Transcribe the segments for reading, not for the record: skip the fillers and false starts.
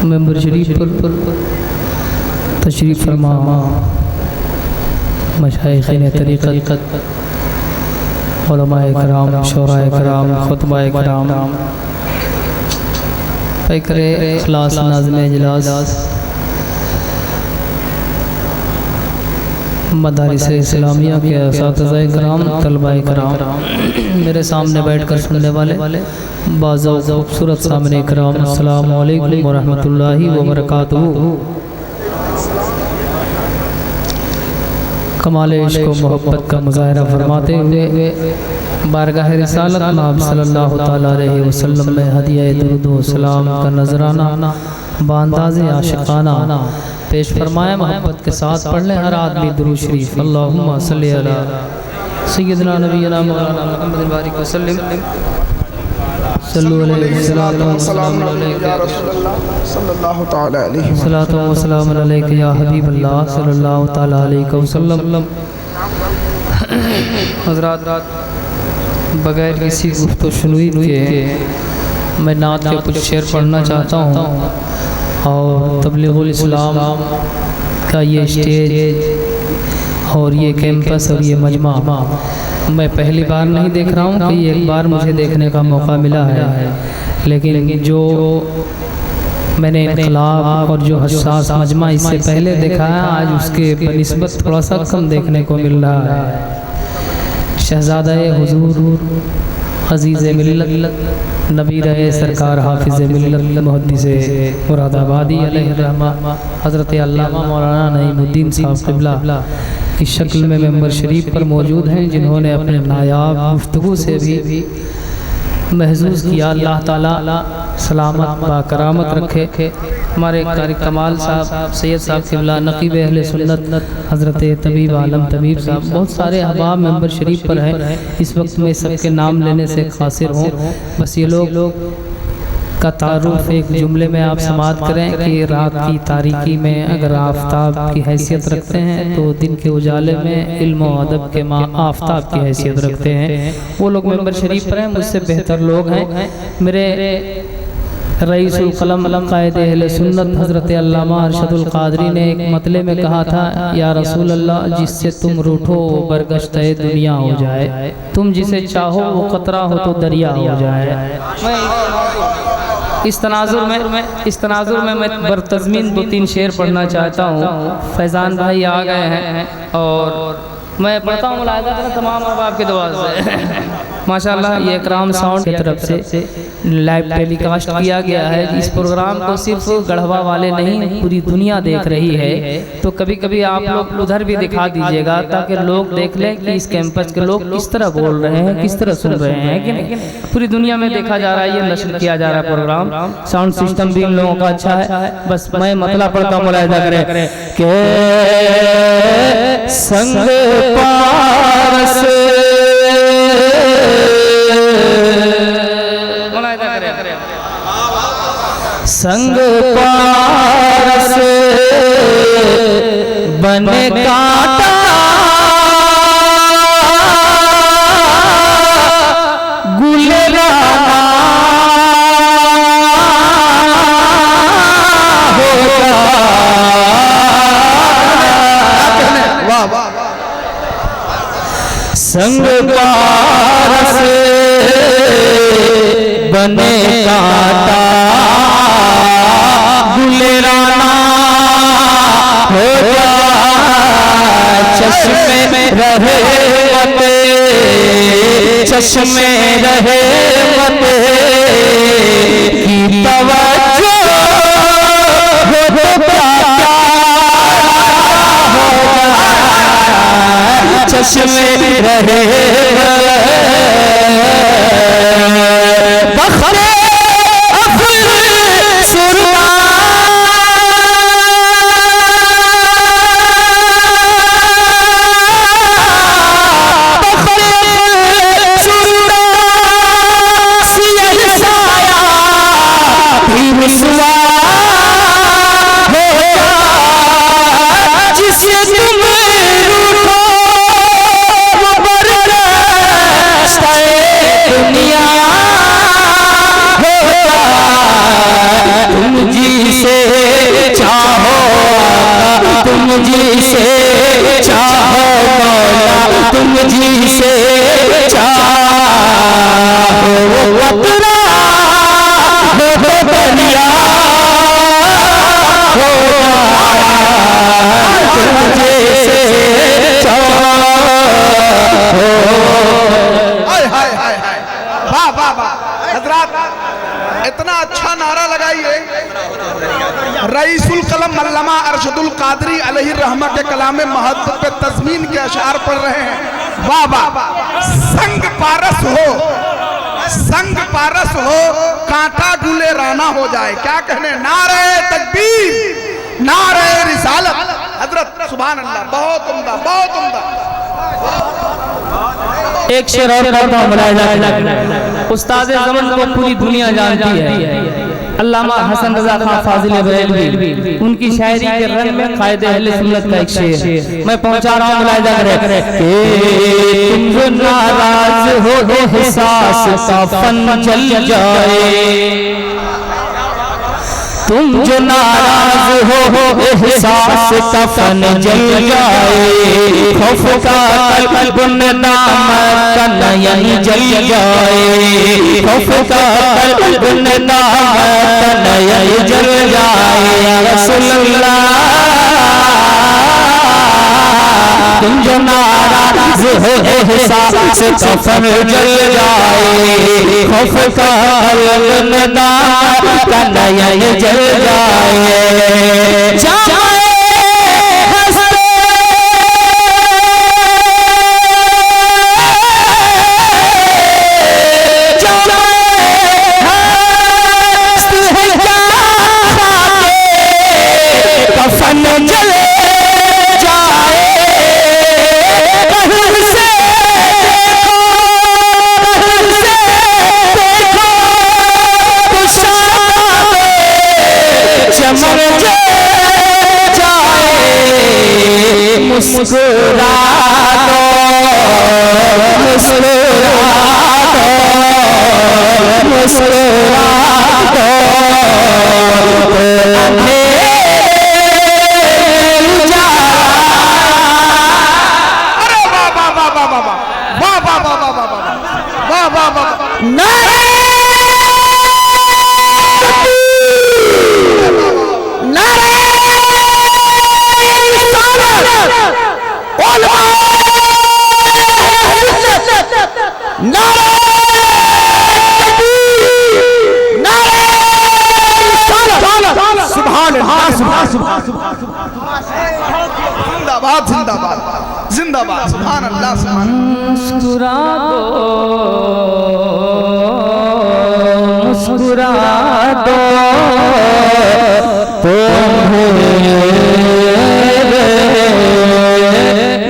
Member शरीफ पर तशरीफ़ फरमा मशाइख़ तरीक़त, उलमाए कराम, शोराए कराम, खुतबाए कराम, फ़िक्र इख़लास नाज़िम इजलास, मदारिस इस्लामिया के असातिज़ाए कराम, तलबाए कराम, मेरे सामने बैठकर सुनने वाले बाज़ो खूबसूरत सामने कराम, अस्सलामु अलैकुम व रहमतुल्लाहि व बरकातुहू। कमाल इश्क़ व मोहब्बत का मुज़ाहरा फरमाते हुए बारगाह रिसालत नाब सल्लल्लाहु तआला अलैहि वसल्लम में हदिया दुरूद व सलाम का नजराना बांदाज़े आशिक़ाना पेश फरमाया। मोहब्बत के साथ पढ़ लें हर आदमी दुरूद शरीफ। अल्लाहुम्मा सल्लि अला सय्यिदना नबियना मौलाना मुहम्मद बारिक वसल्लम सल्लु अलैहि व सल्लम अलैका सल्लल्लाहु तआला अलैहि सलातो व सलाम अलैका या हबीबल्लाह सल्लल्लाहु तआला अलैहि वसल्लम। हज़रात, बगैर किसी गुफ्तगू शुनूई के मैं नात के कुछ शेर पढ़ना चाहता हूँ और तबलीगुल इस्लाम का ये स्टेज और ये कैंपस और ये मजमा मैं पहली बार नहीं देख रहा हूँ, कई एक बार मुझे देखने का मौका मिला है, लेकिन जो मैंने इनकलाब और जो हसास मजमा इससे पहले देखा है आज उसके बनिस्बत थोड़ा सा कम देखने को मिल रहा है। शहज़ादा हुज़ूर अज़ीज़ मिल्लत नबी रहे सरकार हाफिज़ मिल्लत मुहद्दिस मुरादाबादी अलैहि रहमा हज़रत अल्लामा मौलाना नईमुद्दीन साहब क़िबला इस शक्ल में मेंबर शरीफ पर मौजूद हैं, जिन्होंने अपने नायाब गुफ्तगू से भी महसूस किया। अल्लाह ताला सलामत बाकरामत रखे। हमारे कारी कमाल साहब सैयद साहब क़िबला नक़ीब अहले सुन्नत हज़रत तबीब आलम तबीब साहब, बहुत सारे अहबाब मेंबर शरीफ पर हैं। इस वक्त में सबके नाम लेने से क़ासिर हों, बस ये लोग का तारुफ एक जुमले में आप समाअत करें कि रात की तारीकी में अगर आफताब की हैसियत रखते हैं तो दिन के उजाले में इल्म और अदब के माँ आफताब की हैसियत रखते हैं। वो लोग मेंबर शरीफ पर हैं, मुझसे बेहतर लोग हैं। मेरे रईसुल क़लम क़ायद अहले सुन्नत हज़रत अल्लामा अरशदुल क़ादरी ने एक मतले में कहा था, या रसूल अल्लाह, जिससे तुम रूठो वो बरगश्ते दुनिया हो जाए, तुम जिसे चाहो वो क़तरा हो तो दरिया हो जाए। इस तनाजुर में मैं बरतज़मीन 2-3 शेर पढ़ना चाहता हूँ। फैज़ान भाई आ गए हैं और मैं पढ़ता हूँ मुलाहिज़ा करें तमाम अहबाब के दुआ से। माशाअल्लाह ये इकराम साउंड की तरफ से लाइव टेलीकास्ट किया गया है। इस प्रोग्राम को सिर्फ गढ़वा वाले नहीं पूरी दुनिया देख रही है, तो कभी कभी आप लोग उधर भी दिखा दीजिएगा ताकि लोग देख लें कि इस कैंपस के लोग किस तरह बोल रहे हैं, किस तरह सुन रहे हैं कि नहीं। पूरी दुनिया में देखा जा रहा है, ये नशर किया जा रहा है प्रोग्राम। साउंड सिस्टम भी इन लोगों का अच्छा है। बस मैं मतला पढ़ता हूँ, मुलाहिज़ा करें के संग पारस संग पारस बने काटा गुलराना होगा। संग पारस बने काटा गुलराना होगा। चश्मे रहे मते, चश्मे रहे मते की तवज्जो हो तो चश्मे रहे बखरे जिसे तुम रूठो वो बरगश्ते जी से चाहो अपना हो बलिया हो तुझे से चाहो। हाय हाय हाय हाय, वाह वाह वाह हजरात, इतना अच्छा नारा लगाइए। रईसुल कलम अल्लामा अरशदुल कादरी अलैहि रहमा के कलाम महब्बत पे तज़मीन के अशार पढ़ रहे हैं। वाह वाह, संग पारस हो, संग पारस हो, कांटा डुले राना हो जाए। क्या कहने, नारे तकबीर, नारे रिसालत। हजरत सुभान अल्लाह, बहुत उम्दा, बहुत उम्दा। एक शेर और करता हूँ मुलाहिजा, उस्ताद ज़मान को पूरी दुनिया जानती है, अल्लामा हसन रजा खां फाजिल बरेलवी, उनकी शायरी के रंग में कायदे अहले सुन्नत का एक शेर मैं पहुंचा रहा हूँ, मुलाहिजा करें। तुम जो नाराज हो एहसास का फन जल जाए, तुम जो नाराज हो एहसास का फन जल जाए, खौफ का कल्ब में नामत का नयन जल जाए, खौफ का कल्ब में नामत का नयन जल जाए। या रसूल अल्लाह, तुम जो नाराज हो एहसास का फन जल जाए, खौफ का कल्ब में नामत का नयन जल जाए। कफन जल जाए, चमन जाए, मुस्कुरा दो, मुस्कुरा दो, मुस्कुरा दो, जिंदाबाद जिंदाबाद जिंदाबाद, सुभान अल्लाह, सुभान अल्लाह। मुस्कुरा दो, मुस्कुरा दो,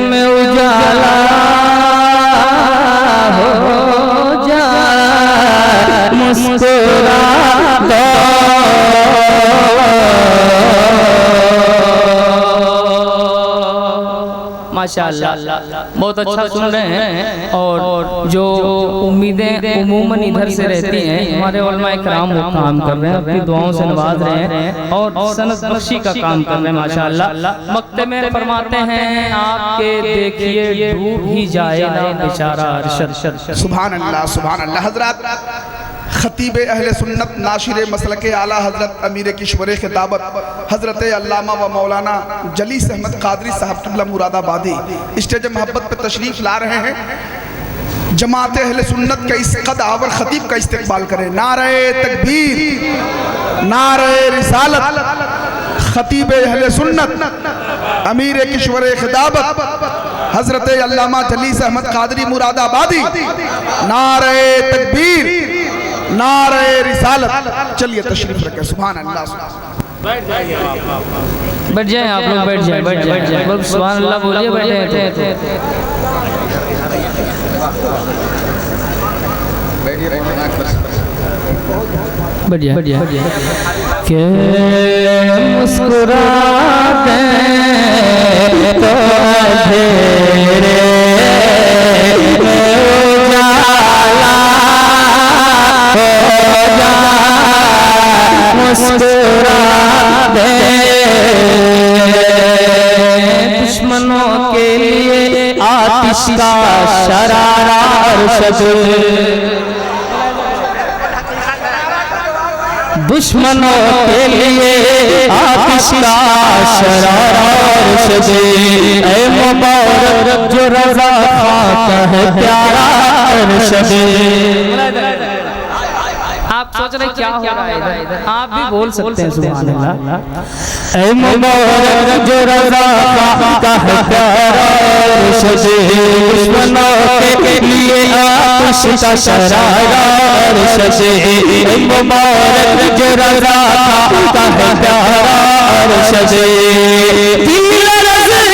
मैं उजाला हो जाए, मुस्कुरा दो। माशाअल्लाह, बहुत अच्छा सुन रहे हैं। और जो उम्मीदें उमूमन इधर से रहती हैं, हमारे उलमा इकराम वो काम कर रहे हैं, अपनी दुआओं से नवाज रहे हैं और सनत बख्शी का काम कर रहे हैं माशाअल्लाह। मक्ते में फरमाते हैं, आपके देखिए डूब ही जाए ना बेचारा अरशद। सुभान अल्लाह, सुभान अल्लाह। हजरत खतीब अहले सुन्नत नाशिर मसलक आला हजरत अमीर किश्वर खिताबत हजरत अल्लामा व मौलाना जलीस अहमद कादरी साहब क़िबला मुरादाबादी स्टेज मोहब्बत पर तशरीफ़ ला रहे हैं। जमात अहले सुन्नत के इस कद आवर खतीब का इस्तकबाल करें। नारे तकबीर, नारे रिसालत। खतीब अहले सुन्नत अमीर किश्वर खिताबत हजरत अल्लामा जलीस अहमद कादरी मुरादाबादी, नारे तकबीर, नारे रिसालत। चलिए तशरीफ रखें। सुभान अल्लाह। बैठ जाए आप लोग, बैठ जाए, बैठ जाए, सुभान अल्लाह बोलिए, बैठ जाए। बढ़िया बढ़िया के मुस्कुराते तो अंधेरे में उजाला हो जाए, मुस्कुराते दुश्मनों के लिए आतिश का शरारा अरशद, दुश्मनों के लिए आतिश का शरारा अरशद, ऐ मुबारक जो रज़ा का है प्यारा अरशद। आप सोच रहे क्या हो रहा है इधर, आप भी बोल सकते हैं सुभान अल्लाह। ऐ मुबारक जो रज़ा का है प्यारा अरशद, दुश्मनों के लिए आतिश का शरारा अरशद, ऐ मुबारक जो रज़ा का है प्यारा अरशद। दिल रज़ता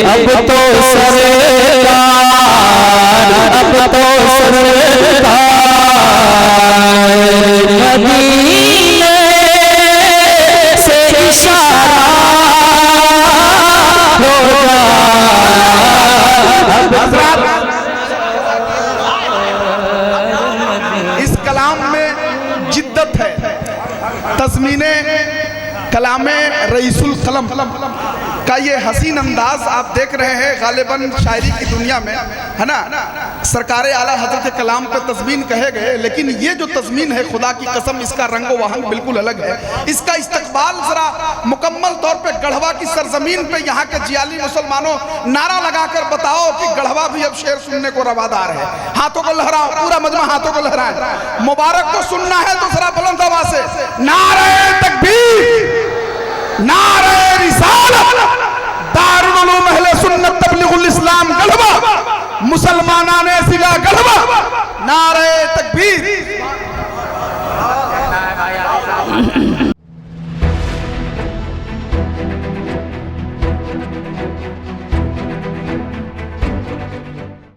अब तो सरकार, अब तो सरकार मदीने से इशारा होगा। इस कलाम में जिद्दत है, तज़मीने कलामे रईसुल कलम का ये हसीन अंदाज आप देख रहे हैं गालिबन शायरी की दुनिया में, है ना। सरकारे आला हजरत कलाम पे तज़मीन कहे गए, लेकिन ये जो तज़मीन है खुदा की कसम इसका रंगो वहंग बिल्कुल अलग है। इसका इस्तकबाल जरा मुकम्मल तौर पे गढ़वा की सरजमीन पे यहाँ के जियाली मुसलमानों नारा लगाकर बताओ कि गढ़वा भी अब शेर सुनने को रवादार है। हाथों को लहराओ, पूरा मजमा हाथों को लहराए। मुबारक को सुनना है तो जरा बुलंद आवाज से नारे तकबीर, नारे रिसालत, दारुल उलूम अहले सुन्नत तबलीगुल इस्लाम गढ़वा, मुसलमाना ने सिला गढ़वा, नारे तकबीर।